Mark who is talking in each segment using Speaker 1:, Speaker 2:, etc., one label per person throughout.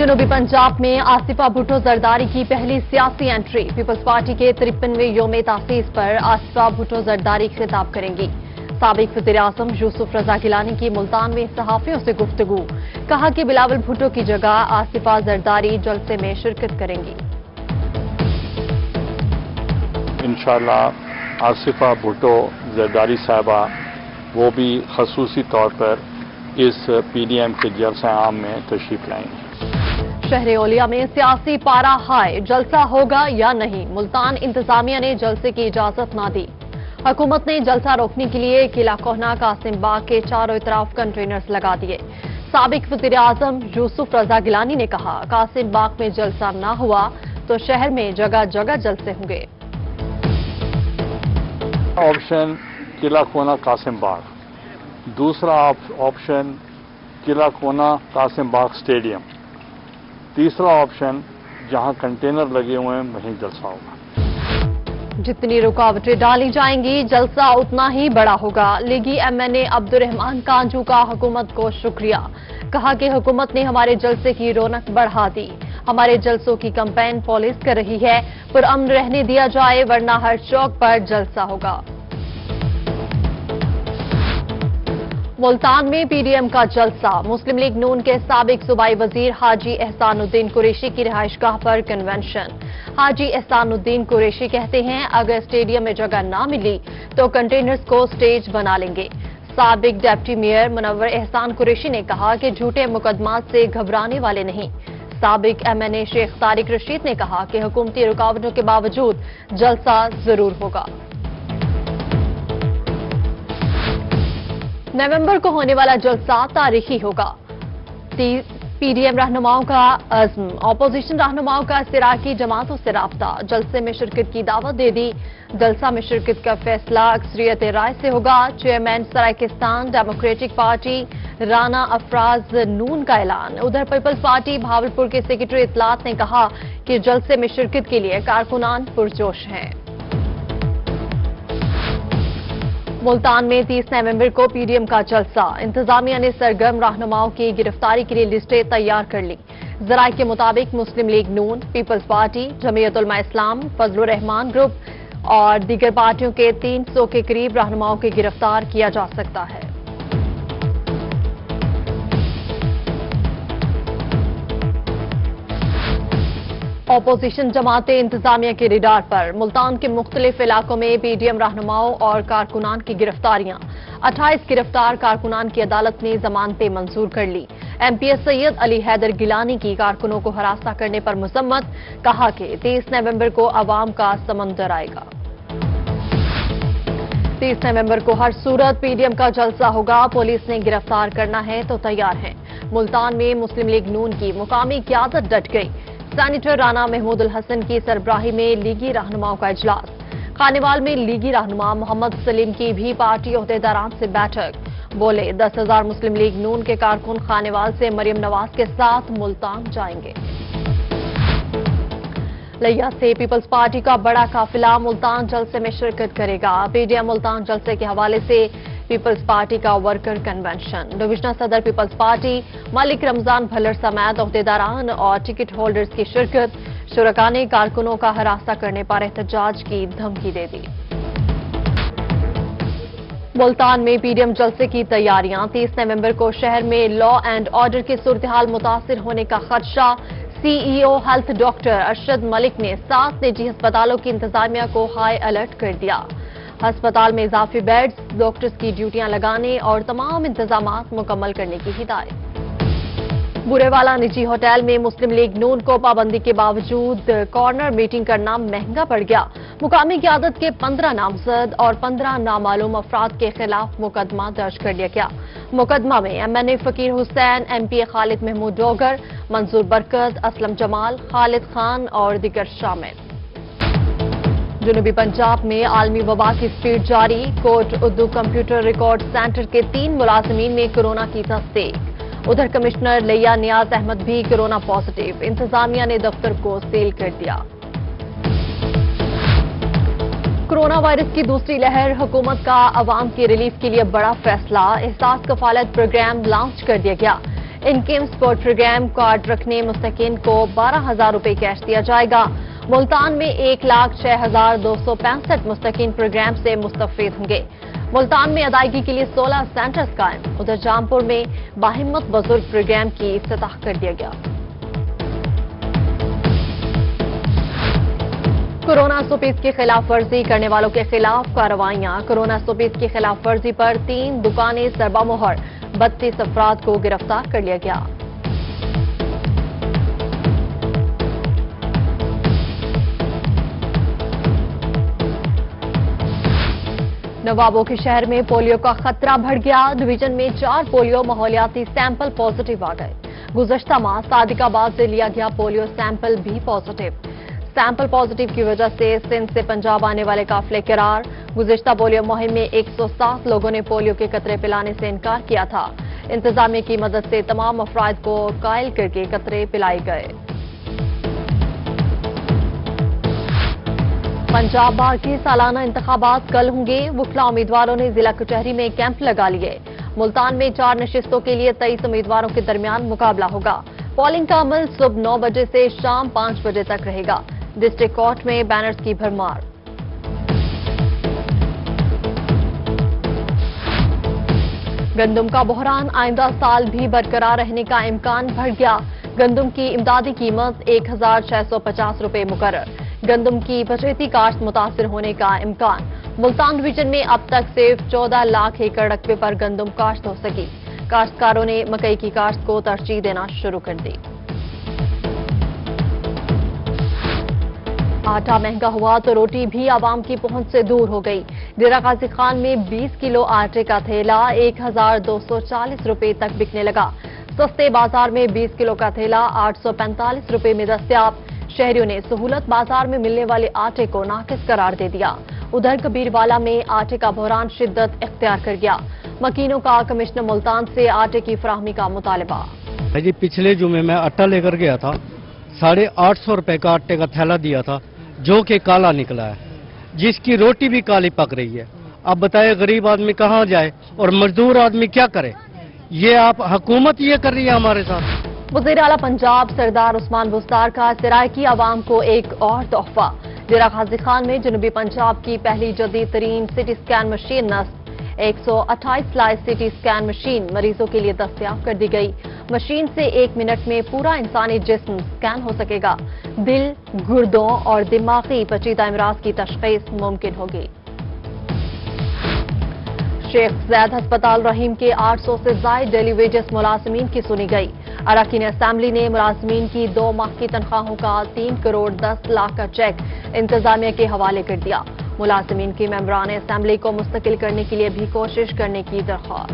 Speaker 1: जनूबी पंजाब में आसिफा भुट्टो जरदारी की पहली सियासी एंट्री। पीपल्स पार्टी के 53वें योम तासीस पर आसिफा भुट्टो जरदारी खिताब करेंगी। साबिक वज़ीर-ए-आज़म यूसुफ रजा गिलानी की मुल्तान में सहाफियों से गुफ्तगू। कहा कि बिलावल भुट्टो की जगह आसिफा जरदारी जलसे में शिरकत करेंगी।
Speaker 2: इंशाअल्लाह आसिफा भुट्टो जरदारी साहबा वो भी खसूसी तौर पर इस पीडीएम के जलसा आम में तशरीफ लाएंगे।
Speaker 1: शहर औलिया में सियासी पारा हाई, जलसा होगा या नहीं। मुल्तान इंतजामिया ने जलसे की इजाजत ना दी। हुकूमत ने जलसा रोकने के लिए किला कोहना कासिम बाग के चारों तरफ कंटेनर्स लगा दिए। साबिक वज़ीर-ए-आज़म यूसुफ रजा गिलानी ने कहा, कासिम बाग में जलसा ना हुआ तो शहर में जगह जगह जलसे होंगे।
Speaker 2: ऑप्शन किला कोना कासिम बाग, दूसरा ऑप्शन किला कोना कासिम बाग स्टेडियम, तीसरा ऑप्शन जहां कंटेनर लगे हुए हैं वहीं जलसा होगा।
Speaker 1: जितनी रुकावटें डाली जाएंगी जलसा उतना ही बड़ा होगा। लीगी एमएनए अब्दुर्रहमान कांजू का हुकूमत को शुक्रिया। कहा कि हुकूमत ने हमारे जलसे की रौनक बढ़ा दी। हमारे जलसों की कैंपेन पॉलिश कर रही है। पुरअमन रहने दिया जाए वरना हर चौक पर जलसा होगा। मुल्तान में पीडीएम का जलसा। मुस्लिम लीग नून के साबिक सूबाई वजीर हाजी एहसानुद्दीन कुरैशी की रिहाइशगाह पर कन्वेंशन। हाजी एहसानुद्दीन कुरैशी कहते हैं, अगर स्टेडियम में जगह ना मिली तो कंटेनर्स को स्टेज बना लेंगे। साबिक डिप्टी मेयर मुनव्वर एहसान कुरैशी ने कहा कि झूठे मुकदमात से घबराने वाले नहीं। साबिक एमएनए शेख तारिक रशीद ने कहा कि हुकूमती रुकावटों के बावजूद जलसा जरूर होगा। नवंबर को होने वाला जलसा तारीखी होगा। पीडीएम रहनुमाओं का अज़्म। अपोजिशन रहनुमाओं का इस्तिराकी जमातों से राब्ता। जलसे में शिरकत की दावत दे दी। जलसा में शिरकत का फैसला अक्सरियत राय से होगा। Chairman Saraikistan Democratic Party Rana Afraz Noon का ऐलान। उधर पीपल्स पार्टी भावलपुर के सेक्रेटरी इत्तलात ने कहा कि जलसे में शिरकत के लिए कारकुनान पुरजोश हैं। मुल्तान में 30 नवंबर को पीडीएम का जलसा। इंतजामिया ने सरगर्म रहनुमाओं की गिरफ्तारी के लिए लिस्टें तैयार कर ली। जराये के मुताबिक मुस्लिम लीग नून, पीपल्स पार्टी, जमीयत उलमा इस्लाम, फजलुर रहमान ग्रुप और दीगर पार्टियों के 300 के करीब रहनुमाओं को गिरफ्तार किया जा सकता है। अपोजिशन जमातें इंतजामिया के रिडार पर। मुल्तान के मुख्तलिफ इलाकों में पीडीएम रहनुमाओं और कारकुनान की गिरफ्तारियां। 28 गिरफ्तार कारकुनान की अदालत ने जमानतें मंजूर कर ली। एमपीएस सैयद अली हैदर गिलानी की कारकुनों को हरासा करने पर मजम्मत। कहा कि 30 नवंबर को अवाम का समंदर आएगा। 30 नवंबर को हर सूरत पीडीएम का जलसा होगा। पुलिस ने गिरफ्तार करना है तो तैयार है। मुल्तान में मुस्लिम लीग नून की मुकामी क़यादत डट गई। सेनेटर राना महमूदुल हसन की सरबराही में लीगी रहनुमाओं का इजलास। खानेवाल में लीगी रहनुमा मोहम्मद सलीम की भी पार्टी ओहदेदारान से बैठक। बोले 10,000 मुस्लिम लीग नून के कारकुन खानेवाल से मरियम नवाज के साथ मुल्तान जाएंगे। लिया से पीपल्स पार्टी का बड़ा काफिला मुल्तान जलसे में शिरकत करेगा। पीडीएम मुल्तान जलसे के हवाले से पीपल्स पार्टी का वर्कर कन्वेंशन। डिविजनल सदर पीपल्स पार्टी मलिक रमजान भल्लर समेत ओहदेदारान और टिकट होल्डर्स की शिरकत। शुरका ने कारकुनों का हरासा करने पर एहतजाज की धमकी दे दी। मुल्तान में पीडीएम जलसे की तैयारियां। 30 नवंबर को शहर में लॉ एंड ऑर्डर की सूरत-ए-हाल मुतासिर होने का खदशा। CEO health doctor Arshad Malik ने 7 निजी अस्पतालों की इंतजामिया को हाई अलर्ट कर दिया। अस्पताल में इजाफी बेड्स, डॉक्टर्स की ड्यूटियां लगाने और तमाम इंतजामात मुकम्मल करने की हिदायत। बुरेवाला निजी होटल में मुस्लिम लीग नून को पाबंदी के बावजूद कॉर्नर मीटिंग करना महंगा पड़ गया। मुकामी क़यादत के 15 नामजद और 15 नामालूम अफराद के खिलाफ मुकदमा दर्ज कर लिया गया। मुकदमा में एमएनए फकीर हुसैन, एमपीए खालिद महमूद डोगर, मंजूर बरकत, असलम जमाल, खालिद खान और दीगर शामिल। जनूबी पंजाब में आलमी वबा की स्पीड जारी। Quote Urdu computer record centre के 3 मुलाजिमीन में कोरोना की तस्दीक। उधर कमिश्नर लिया नियाज अहमद भी कोरोना पॉजिटिव। इंतजामिया ने दफ्तर को सील कर दिया। कोरोना वायरस की दूसरी लहर। हुकूमत का अवाम की रिलीफ के लिए बड़ा फैसला। एहसास कफालत प्रोग्राम लॉन्च कर दिया गया। इनकम सपोर्ट प्रोग्राम कार्ड रखने मुस्तकीन को 12,000 रुपए कैश दिया जाएगा। मुल्तान में 1,06,265 मुस्तकीन प्रोग्राम से मुस्तफीद होंगे। मुल्तान में अदायगी के लिए 16 सेंटर्स कायम। उधर जामपुर में बाहिम्मत बुजुर्ग प्रोग्राम की इफ्तिताह कर दिया गया। कोरोना सोपीस की खिलाफ वर्जी करने वालों के खिलाफ कार्रवाइयां। कोरोना सोपीस की खिलाफ वर्जी पर 3 दुकानें सरबामोहर, 32 अफराद को गिरफ्तार कर लिया गया। नवाबों के शहर में पोलियो का खतरा बढ़ गया। डिवीजन में 4 पोलियो माहौलियाती सैंपल पॉजिटिव आ गए। गुज़श्ता माह सादिकाबाद से लिया गया पोलियो सैंपल भी पॉजिटिव। सैंपल पॉजिटिव की वजह से सिंध से पंजाब आने वाले काफिले करार। गुज़श्ता पोलियो मुहिम में 107 लोगों ने पोलियो के कतरे पिलाने से इनकार किया था। इंतजामिया की मदद से तमाम अफराद को कायल करके कतरे पिलाए गए। पंजाब बार के सालाना इंतखाबात कल होंगे। वुकला उम्मीदवारों ने जिला कचहरी में कैंप लगा लिए। मुल्तान में 4 नशिस्तों के लिए 23 उम्मीदवारों के दरमियान मुकाबला होगा। पोलिंग का अमल सुबह 9 बजे से शाम 5 बजे तक रहेगा। डिस्ट्रिक्ट कोर्ट में बैनर्स की भरमार। गंदम का बहरान आइंदा साल भी बरकरार रहने का इम्कान बढ़ गया। गंदम की इमदादी कीमत 1,650 रुपए मुकर्रर। गंदम की बचैती काश्त मुतासिर होने का इम्कान। मुल्तान डिवीजन में अब तक सिर्फ 14 लाख एकड़ रकबे पर गंदम काश्त हो सकी। काश्तकारों ने मकई की काश्त को तरजीह देना शुरू कर दी। आटा महंगा हुआ तो रोटी भी आवाम की पहुंच से दूर हो गई। डेरा गाजी खान में 20 किलो आटे का थैला 1,240 रुपए तक बिकने लगा। सस्ते बाजार में 20 किलो का थैला 845 रुपए में दस्तयाब। शहरियों ने सहूलत बाजार में मिलने वाले आटे को नाकिस करार दे दिया। उधर कबीरवाला में आटे का बहरान शिद्दत इख्तियार कर गया। मकीनों का कमिश्नर मुल्तान से आटे की फराहमी का मुतालबा।
Speaker 3: जी पिछले जुमे में आटा लेकर गया था, 850 रुपए का आटे का थैला दिया था, जो कि काला निकला है, जिसकी रोटी भी काली पक रही है। अब बताइए गरीब आदमी कहाँ जाए और मजदूर आदमी क्या करे? ये आप हुकूमत ये कर रही है हमारे साथ।
Speaker 1: वज़ीर आला पंजाब सरदार उस्मान बुस्तार का सरायकी आवाम को एक और तोहफा। डेरा गाजी खान में जनूबी पंजाब की पहली जदीद तरीन सिटी स्कैन मशीन नस्ब। 128 स्लाइस सिटी स्कैन मशीन मरीजों के लिए दस्तयाब कर दी गई। मशीन से 1 मिनट में पूरा इंसानी जिस्म स्कैन हो सकेगा। दिल, गुर्दों और दिमागी पेचीदा अमराज की तशखीस मुमकिन होगी। शेख ज़ैद अस्पताल रहीम के 800 से ज़ायद डेली वेजेस मुलाजिमीन की सुनी गई। अरकान असेंबली ने मुलाजिमीन की 2 माह की तनख्वाहों का 3 करोड़ 10 लाख का चेक इंतजामिया के हवाले कर दिया। मुलाजिमीन की मेंबरान असेंबली को मुस्तकिल करने के लिए भी कोशिश करने की दरख्वास्त।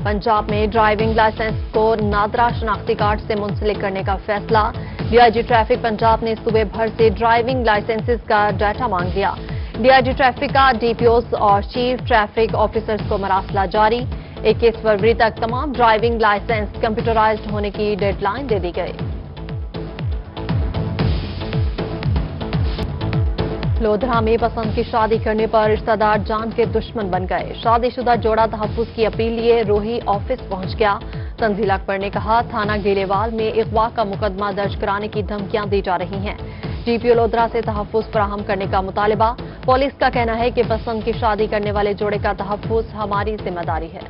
Speaker 1: पंजाब में ड्राइविंग लाइसेंस को नादरा शनाख्ती कार्ड से मुंसलिक करने का फैसला। डीआईजी ट्रैफिक पंजाब ने सूबे भर से ड्राइविंग लाइसेंसेस का डाटा मांग लिया। डीआईजी ट्रैफिक का डीपीओस और चीफ ट्रैफिक ऑफिसर्स को मरासला जारी। 21 फरवरी तक तमाम ड्राइविंग लाइसेंस कंप्यूटराइज्ड होने की डेडलाइन दे दी गई। लोधरा में पसंद की शादी करने पर रिश्तेदार जान के दुश्मन बन गए। शादीशुदा जोड़ा तहफ्फुज की अपील लिए रोही ऑफिस पहुंच गया। तंजील अकबर ने कहा, थाना गेलेवाल में अगवा का मुकदमा दर्ज कराने की धमकियां दी जा रही हैं। डीपीओ लोधरा से तहफ्फुज फराहम करने का मुतालबा। पुलिस का कहना है कि पसंद की शादी करने वाले जोड़े का तहफ्फुज हमारी जिम्मेदारी है।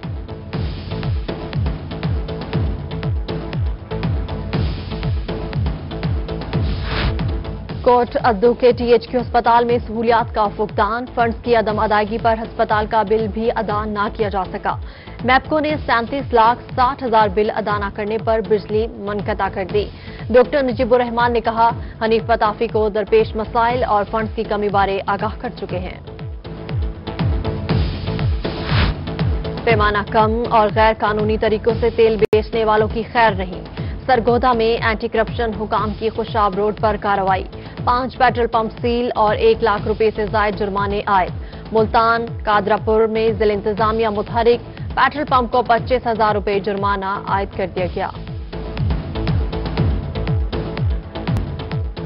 Speaker 1: कोट अद्दू के टीएचक्यू अस्पताल में सहूलियात का फुकदान। फंड्स की अदम अदायगी पर अस्पताल का बिल भी अदा न किया जा सका। मैपको ने 37,60,000 बिल अदा न करने पर बिजली मुनक़ता कर दी। डॉक्टर नजीबुर रहमान ने कहा, हनीफ बताफी को दरपेश मसाइल और फंड्स की कमी बारे आगाह कर चुके हैं। पैमाना कम और गैर कानूनी तरीकों से तेल बेचने वालों की खैर नहीं। सरगोधा में एंटी करप्शन हुकाम की खुशाब रोड पर कार्रवाई। 5 पेट्रोल पंप सील और 1 लाख रुपए से जायद जुर्माने आए। मुल्तान कादरापुर में जिला इंतजामिया मुतहरिक। पेट्रोल पंप को 25,000 रुपए जुर्माना आयद कर दिया गया।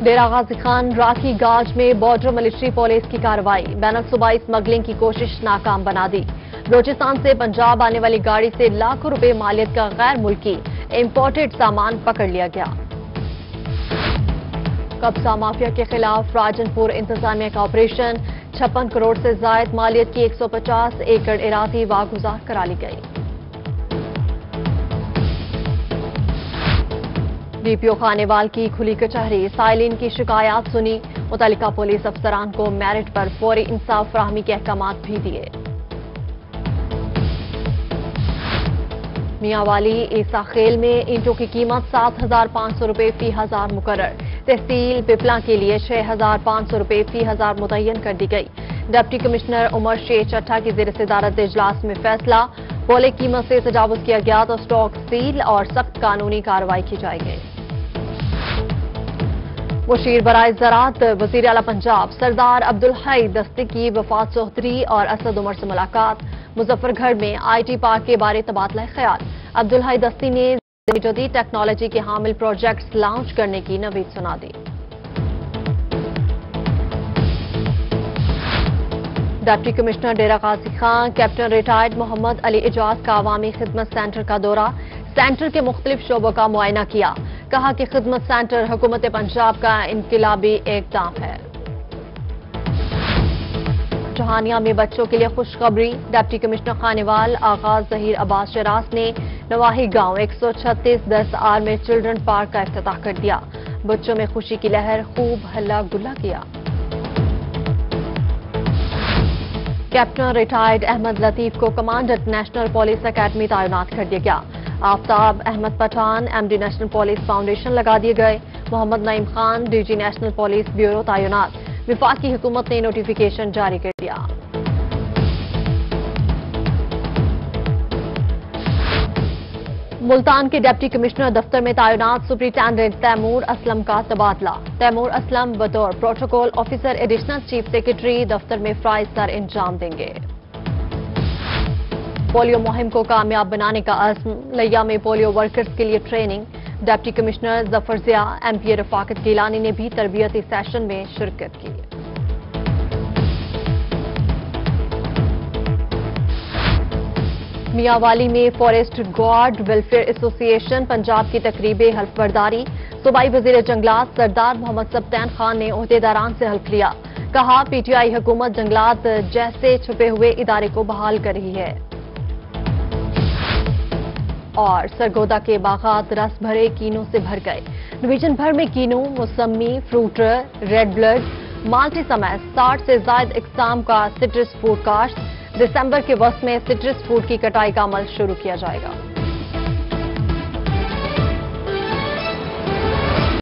Speaker 1: डेरा गाजी खान राखी गाज में बॉर्डर मिलिट्री पुलिस की कार्रवाई। बैनुल सूबाई स्मगलिंग की कोशिश नाकाम बना दी। बलूचिस्तान से पंजाब आने वाली गाड़ी से लाखों रुपए मालियत का गैर मुल्की इंपोर्टेड सामान पकड़ लिया गया। कब्जा माफिया के खिलाफ राजनपुर इंतजामिया का ऑपरेशन, 56 करोड़ से जायद मालियत की 150 एकड़ इरादी वागुजार करा ली गई। डीपीओ खानेवाल की खुली कचहरी, साइलिन की शिकायत सुनी, मुतल्लिका पुलिस अफसरान को मेरिट पर फौरी इंसाफ फराहमी के अहकामात भी दिए। मियांवाली ईसा खेल में ईंटों की कीमत 7,500 रुपए फी हजार मुकर्रर, तहसील पिपला के लिए 6,500 रुपए फी हजार मुतय्यन कर दी गई। डिप्टी कमिश्नर उमर शेख चट्टा की ज़ेर सदारत इजलास में फैसला, बोले कीमत से तजावुज किया गया तो स्टॉक सील और सख्त कानूनी कार्रवाई की जाएगी। मुशीर बराए ज़राअत वज़ीर आला पंजाब सरदार अब्दुल हई दस्ती की वफात चौधरी और असद उमर से मुलाकात, मुजफ्फरगढ़ में IT पार्क के बारे तबादला ख्याल। अब्दुल हई दस्ती ने जदीद टेक्नोलॉजी के हामिल प्रोजेक्ट्स लॉन्च करने की नवीद सुना दी। डिप्टी कमिश्नर डेरा गाजी खान कैप्टन रिटायर्ड मोहम्मद अली एजाज का अवामी खिदमत सेंटर का दौरा, सेंटर के मुख्तलिफ शोबों का मुआयना किया, कहा कि खिदमत सेंटर हुकूमत पंजाब का इनकलाबी इक़दाम है। चौहानिया में बच्चों के लिए खुशखबरी, डिप्टी कमिश्नर खानेवाल आगाज जहीर अब्बास शरास ने नवाही गांव 136-10R में चिल्ड्रन पार्क का इफ्तिताह कर दिया। बच्चों में खुशी की लहर, खूब हल्ला गुल्ला किया। कैप्टन रिटायर्ड अहमद लतीफ को कमांडेंट नेशनल पुलिस अकेडमी तैनात कर दिया गया। Aftab Ahmed Pathan MD national police foundation लगा दिए गए। Mohammad Naeem Khan DG national police bureau तैनात। वफाकी हुकूमत ने नोटिफिकेशन जारी कर दिया। मुल्तान के डिप्टी कमिश्नर दफ्तर में तैनात सुपरिटेंडेंट तैमूर असलम का तबादला। तैमूर असलम बतौर protocol officer additional chief secretary दफ्तर में फराइज सर इंजाम देंगे। पोलियो मुहिम को कामयाब बनाने का अज़्म, लिया में पोलियो वर्कर्स के लिए ट्रेनिंग। डिप्टी कमिश्नर जफर जिया MPA रफाकत गिलानी ने भी तरबियती सेशन में शिरकत की। मियांवाली में forest guard welfare association Punjab की तकरीबे हल्फबरदारी, सूबाई वजीर जंगलात सरदार मोहम्मद सब्तैन खान ने ओहदेदारान से हल्फ लिया, कहा PTI हुकूमत जंगलात जैसे छुपे हुए इदारे को बहाल कर रही है। और सरगोदा के बागात रस भरे कीनों से भर गए। डिवीजन भर में कीनों, मौसमी, फ्रूटर, रेड ब्लड, माल्टे समेत 60 से ज्यादा इकसाम का सिट्रस फूड काश्त। दिसंबर के वक्त में सिट्रस फूड की कटाई का अमल शुरू किया जाएगा।